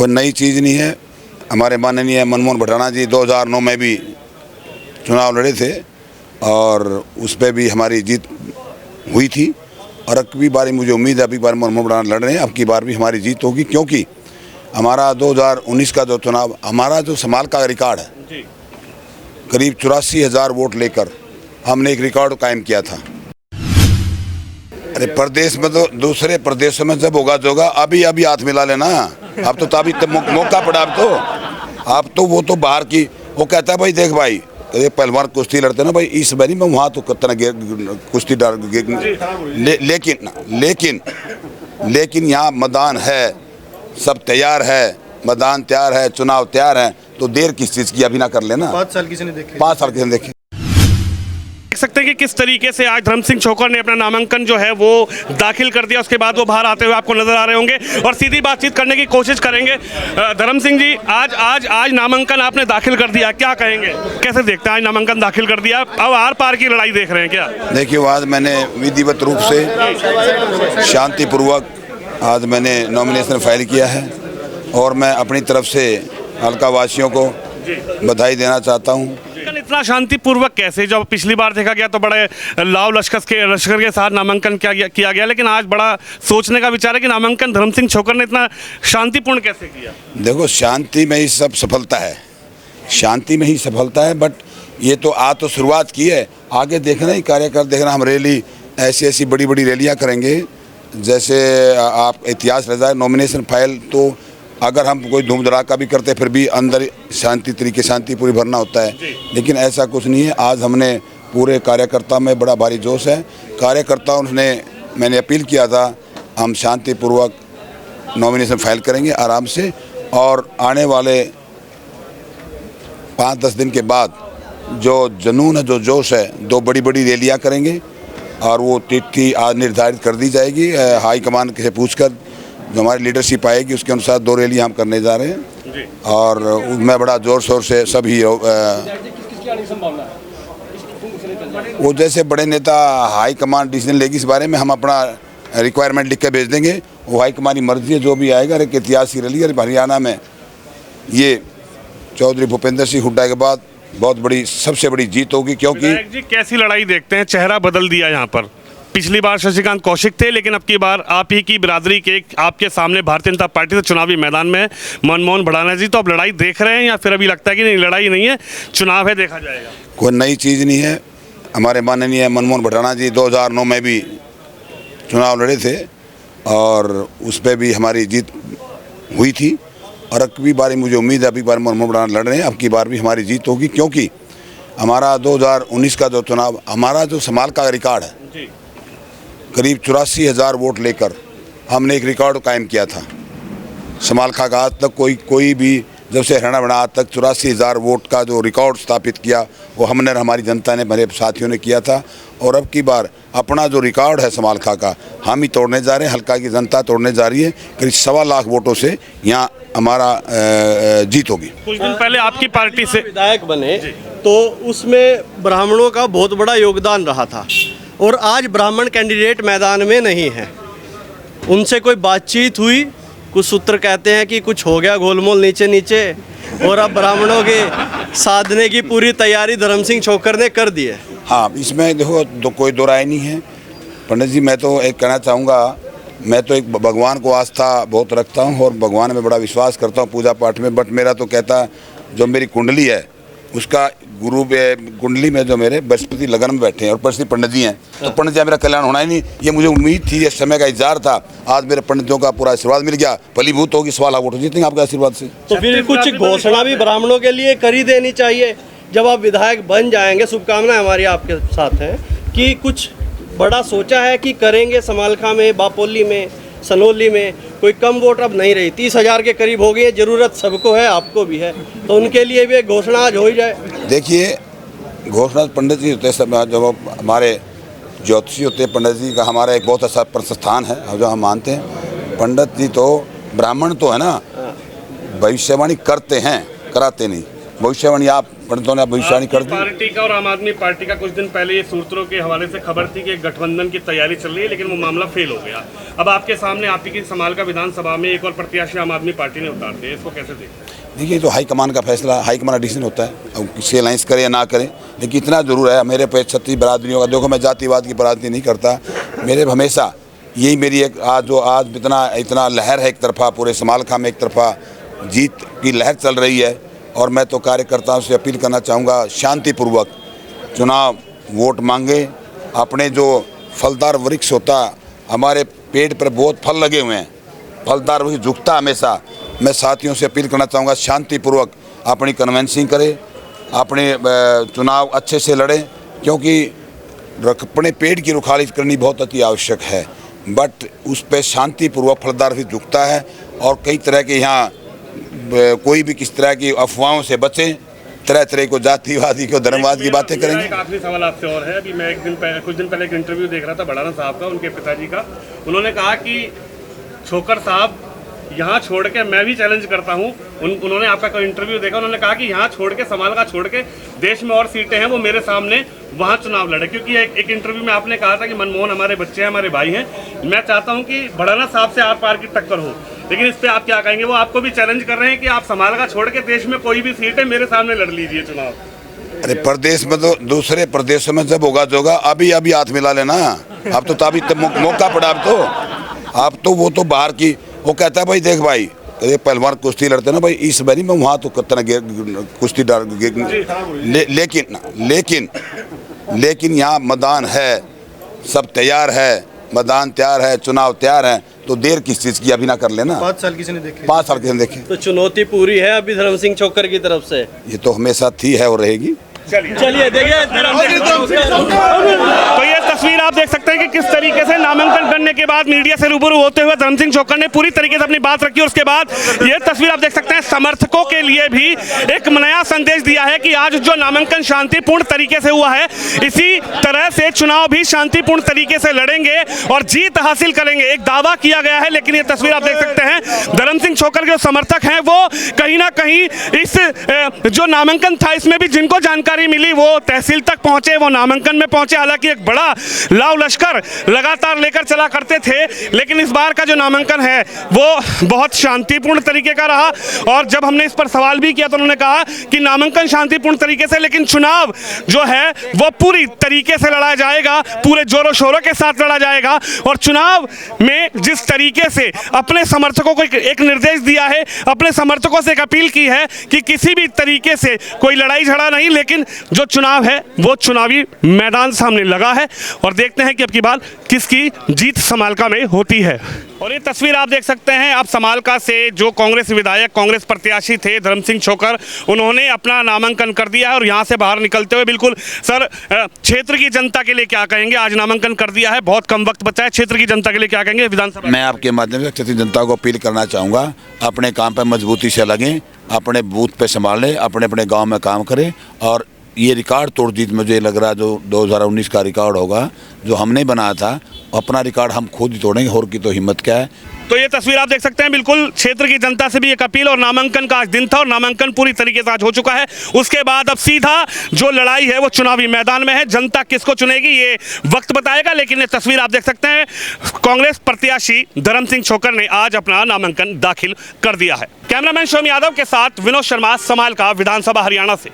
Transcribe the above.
कोई नई चीज़ नहीं है। हमारे माननीय मनमोहन भटाना जी 2009 में भी चुनाव लड़े थे और उस पर भी हमारी जीत हुई थी। और अब की बार मुझे उम्मीद है, अब की बार मनमोहन भटाना लड़ रहे हैं, अब की बार भी हमारी जीत होगी, क्योंकि हमारा 2019 का जो चुनाव, हमारा जो समाल का रिकॉर्ड है, करीब 84,000 वोट लेकर हमने एक रिकॉर्ड कायम किया था। अरे प्रदेश में तो दूसरे प्रदेशों में जब होगा जोगा, अभी हाथ मिला लेना। अब तो अभी मौका पड़ा। अब तो वो तो बाहर की, वो कहता है भाई देख भाई, ये पहलवान कुश्ती लड़ते ना भाई, इस बारी में वहाँ तो कितना कुश्ती डाल, लेकिन यहाँ मैदान है, सब तैयार है, मैदान तैयार है, चुनाव तैयार है, तो देर किस चीज़ की, अभी ना कर लेना। 5 साल किसी ने देखे, 5 साल किसी ने देखे। देख सकते हैं कि किस तरीके से आज धर्म सिंह छोकर ने अपना नामांकन जो है वो दाखिल कर दिया। उसके बाद वो बाहर आते हुए आपको नजर आ रहे होंगे और सीधी बातचीत करने की कोशिश करेंगे। धर्म सिंह जी, आज नामांकन आपने दाखिल कर दिया, क्या कहेंगे, कैसे देखते हैं? आज नामांकन दाखिल कर दिया, अब आर पार की लड़ाई देख रहे हैं क्या? देखिए, आज मैंने विधिवत रूप से शांतिपूर्वक आज मैंने नॉमिनेशन फाइल किया है और मैं अपनी तरफ से हल्का वासियों को बधाई देना चाहता हूँ। इतना शांतिपूर्वक कैसे? जब पिछली बार देखा गया तो बड़े लाव लश्कर के साथ नामांकन किया गया, लेकिन आज बड़ा सोचने का विचार है कि नामांकन धर्म सिंह छोकर ने इतना शांतिपूर्ण कैसे किया? देखो, शांति में ही सब सफलता है, शांति में ही सफलता है। बट ये तो आज तो शुरुआत की है, आगे देखना ही, कार्यक्रम देखना। हम रैली ऐसी बड़ी बड़ी रैलियाँ करेंगे, जैसे आप इतिहास रह जाए। नॉमिनेशन फाइल तो अगर हम कोई धूम धड़ाका भी करते फिर भी अंदर शांति पूरी भरना होता है, लेकिन ऐसा कुछ नहीं है। आज हमने पूरे कार्यकर्ता में बड़ा भारी जोश है। कार्यकर्ताओं ने, मैंने अपील किया था, हम शांतिपूर्वक नॉमिनेशन फाइल करेंगे आराम से, और आने वाले 5-10 दिन के बाद जो जुनून है, जो जोश है, 2 बड़ी बड़ी रैलियाँ करेंगे और वो तिथि आज निर्धारित कर दी जाएगी। हाईकमान से पूछकर जो हमारी लीडरशिप आएगी उसके अनुसार 2 रैली हम करने जा रहे हैं और उसमें बड़ा जोर शोर से सभी वो जैसे बड़े नेता हाईकमान डिसीजन लेगी इस बारे में, हम अपना रिक्वायरमेंट लिख के भेज देंगे। वो हाईकमान की मर्जी है, जो भी आएगा। एक ऐतिहासिक रैली है हरियाणा में, ये चौधरी भूपेंद्र सिंह हुड्डा के बाद बहुत बड़ी, सबसे बड़ी जीत होगी। क्योंकि जी, कैसी लड़ाई देखते हैं? चेहरा बदल दिया यहाँ पर। पिछली बार शशिकांत कौशिक थे, लेकिन अब की बार आप ही की बिरादरी के आपके सामने भारतीय जनता पार्टी से चुनावी मैदान में मनमोहन भटाना जी। तो अब लड़ाई देख रहे हैं या फिर अभी लगता है कि नहीं, लड़ाई नहीं है, चुनाव है, देखा जाएगा? कोई नई चीज़ नहीं है। हमारे माननीय मनमोहन भटाना जी 2009 में भी चुनाव लड़े थे और उस पर भी हमारी जीत हुई थी। और अब की बार मुझे उम्मीद है, अब की बार मनमोहन भटाना लड़ रहे हैं, अब की बार भी हमारी जीत होगी, क्योंकि हमारा 2019 का जो चुनाव, हमारा जो समाल का रिकॉर्ड है, करीब 84,000 वोट लेकर हमने एक रिकॉर्ड कायम किया था। समाल का आज तक कोई भी, जब से हरियाणा बना आज तक 84,000 वोट का जो रिकॉर्ड स्थापित किया वो हमने, हमारी जनता ने, मेरे साथियों ने किया था। और अब की बार अपना जो रिकॉर्ड है समाल का हम ही तोड़ने जा रहे हैं, हल्का की जनता तोड़ने जा रही है। करीब 1.25 लाख वोटों से यहाँ हमारा जीत होगी। कुछ दिन पहले आपकी पार्टी से विधायक बने तो उसमें ब्राह्मणों का बहुत बड़ा योगदान रहा था, और आज ब्राह्मण कैंडिडेट मैदान में नहीं है। उनसे कोई बातचीत हुई? कुछ सूत्र कहते हैं कि कुछ हो गया गोलमोल नीचे, और अब ब्राह्मणों के साधने की पूरी तैयारी धर्म सिंह छोकर ने कर दी है। हाँ, इसमें देखो कोई दो राय नहीं है। पंडित जी, मैं तो एक कहना चाहूँगा, मैं तो एक भगवान को आस्था बहुत रखता हूँ और भगवान में बड़ा विश्वास करता हूँ पूजा पाठ में। बट मेरा तो कहता, जो मेरी कुंडली है उसका गुरु कुंडली में जो मेरे बृहस्पति लगन में बैठे हैं और परिस्थिति पंडित जी हैं, तो पंडित जी मेरा कल्याण होना ही नहीं, ये मुझे उम्मीद थी, ये समय का इंतजार था। आज मेरे पंडितों का पूरा आशीर्वाद मिल गया, फलीभूत होगी, 1.25 लाख वोट जीतेंगे आपके आशीर्वाद से। तो फिर कुछ घोषणा भी ब्राह्मणों के लिए कर ही देनी चाहिए जब आप विधायक बन जाएंगे। शुभकामनाएं हमारी आपके साथ हैं कि कुछ बड़ा सोचा है कि करेंगे। समालखा में, बापोली में, सनोली में कोई कम वोट अब नहीं रही, 30,000 के करीब हो गई है। ज़रूरत सबको है, आपको भी है, तो उनके लिए भी एक घोषणा आज हो ही जाए। देखिए, घोषणा पंडित जी होते हैं, जब हमारे ज्योतिषी होते हैं, पंडित जी का हमारा एक बहुत अच्छा प्रतिष्ठान है जो हम मानते हैं। पंडित जी तो ब्राह्मण तो है ना, भविष्यवाणी करते हैं, कराते नहीं। भविष्यवाणी आप पंडितों ने भविष्यवाणी कर आपकी दी। पार्टी का और आम आदमी पार्टी का कुछ दिन पहले ये सूत्रों के हवाले से खबर थी कि एक गठबंधन की तैयारी चल रही है, लेकिन वो मामला फेल हो गया। अब आपके सामने आप ही की समाल का विधानसभा में एक और प्रत्याशी आम आदमी पार्टी ने उतार दिया, इसको कैसे देखते हैं? देखिए, तो हाईकमान का फैसला, हाईकमान का डिसीजन होता है, अब किसी अलायंस करे या ना करें। लेकिन इतना जरूर है, मेरे पे छत्तीस बरादरियों का, देखो मैं जातिवाद की राजनीति नहीं करता, मेरे हमेशा यही मेरी एक आज इतना लहर है, एक तरफा पूरे समालखा में एक तरफा जीत की लहर चल रही है। और मैं तो कार्यकर्ताओं से अपील करना चाहूँगा, शांतिपूर्वक चुनाव वोट मांगे। अपने जो फलदार वृक्ष होता, हमारे पेड़ पर बहुत फल लगे हुए हैं, फलदार वृक्ष झुकता हमेशा। मैं साथियों से अपील करना चाहूँगा, शांतिपूर्वक अपनी कन्वेंसिंग करें, अपने चुनाव अच्छे से लड़ें, क्योंकि अपने पेड़ की रुखाली करनी बहुत अति आवश्यक है। बट उस पर शांतिपूर्वक फलदार वृक्ष झुकता है। और कई तरह के यहाँ कोई भी किस तरह की अफवाहों से बचें, तरह तरह को जातिवादी को धर्मवाद की बातें करेंगे। एक आखिरी सवाल आपसे और है, अभी मैं कुछ दिन पहले एक इंटरव्यू देख रहा था भड़ाना साहब का, उनके पिताजी का। उन्होंने कहा कि छोकर साहब यहाँ छोड़ के, मैं भी चैलेंज करता हूँ, उन्होंने आपका कोई इंटरव्यू देखा, उन्होंने कहा कि यहाँ छोड़ के, समालखा छोड़ के देश में और सीटें हैं, वो मेरे सामने वहाँ चुनाव लड़े। क्योंकि एक इंटरव्यू में आपने कहा था कि मनमोहन हमारे बच्चे हैं, हमारे भाई हैं, मैं चाहता हूँ कि भड़ाना साहब से आर पार की टक्कर हो। लेकिन इस पर आप क्या कहेंगे? वो आपको भी चैलेंज कर रहे हैं कि आप समालखा छोड़ के देश में कोई भी सीट है, मेरे सामने लड़ लीजिए चुनाव। अरे प्रदेश में तो, दूसरे प्रदेशों में जब होगा जोगा, अभी हाथ मिला लेना। अब तो अभी मौका पड़ा। अब तो वो तो बाहर की, वो कहता है भाई देख भाई, ये पहलवान कुश्ती लड़ते ना भाई, इस बारी में वहाँ तो कितना कुश्ती लेकिन यहाँ मैदान है, सब तैयार है, मैदान तैयार है, चुनाव तैयार है, तो देर किस चीज़ की? अभी ना कर लेना। 5 साल किसी ने देखे, 5 साल किसी ने देखे। तो चुनौती पूरी है अभी धर्म सिंह छोकर की तरफ से। ये तो हमेशा थी, है और रहेगी। चलिए देखिए, तो ये तस्वीर आप देख सकते हैं कि किस तरीके से नामांकन करने के बाद मीडिया से रूबरू होते हुए धर्म सिंह छोकर ने पूरी तरीके से अपनी बात रखी। और उसके बाद ये तस्वीर आप देख सकते हैं, समर्थकों के लिए भी एक नया संदेश दिया है कि आज जो नामांकन शांतिपूर्ण तरीके से हुआ है, इसी तरह से चुनाव भी शांतिपूर्ण तरीके से लड़ेंगे और जीत हासिल करेंगे, एक दावा किया गया है। लेकिन ये तस्वीर आप देख सकते हैं, धर्म सिंह छोकर के जो समर्थक हैं वो कहीं ना कहीं इस जो नामांकन था, इसमें भी जिनको जानकारी मिली वो तहसील तक पहुंचे, वो नामांकन में पहुंचे। हालांकि एक बड़ा लाव लश्कर लगातार लेकर चला करते थे, लेकिन इस बार का जो नामांकन है वो बहुत शांतिपूर्ण तरीके का रहा। और जब हमने इस पर सवाल भी किया तो उन्होंने कहा कि नामांकन शांतिपूर्ण तरीके से, लेकिन चुनाव जो है वो पूरी तरीके से लड़ा जाएगा, पूरे जोरों शोरों के साथ लड़ा जाएगा। और चुनाव में जिस तरीके से अपने समर्थकों को एक निर्देश दिया है, अपने समर्थकों से एक अपील की है कि किसी भी तरीके से कोई लड़ाई झगड़ा नहीं, लेकिन जो चुनाव है वो चुनावी मैदान सामने लगा है। और देखते हैं कि अब की बार किसकी जीत समालखा में होती है। और ये तस्वीर आप देख सकते हैं, आप समालखा से जो कांग्रेस विधायक, कांग्रेस प्रत्याशी थे धर्म सिंह छोकर, उन्होंने अपना नामांकन कर दिया है। और यहाँ से बाहर निकलते हुए, बिल्कुल सर, क्षेत्र की जनता के लिए क्या कहेंगे? आज नामांकन कर दिया है, बहुत कम वक्त बचा है, क्षेत्र की जनता के लिए क्या कहेंगे विधानसभा? मैं आपके माध्यम से क्षेत्रीय जनता को अपील करना चाहूँगा, अपने काम पर मजबूती से लगें, अपने बूथ पे संभालें, अपने अपने गांव में काम करें। और ये रिकॉर्ड तोड़ जीत मुझे लग रहा है, जो 2019 का रिकॉर्ड होगा, जो हमने बनाया था, अपना रिकॉर्ड हम खुद ही तोड़ेंगे, और की तो हिम्मत क्या है। तो ये तस्वीर आप देख सकते हैं, बिल्कुल क्षेत्र की जनता से भी एक अपील। और नामांकन का आज दिन था और नामांकन पूरी तरीके से आज हो चुका है। उसके बाद अब सीधा जो लड़ाई है वो चुनावी मैदान में है। जनता किसको चुनेगी ये वक्त बताएगा। लेकिन ये तस्वीर आप देख सकते हैं, कांग्रेस प्रत्याशी धर्म सिंह छोकर ने आज अपना नामांकन दाखिल कर दिया है। कैमरामैन शोम यादव के साथ विनोद शर्मा, समालखा विधानसभा हरियाणा से।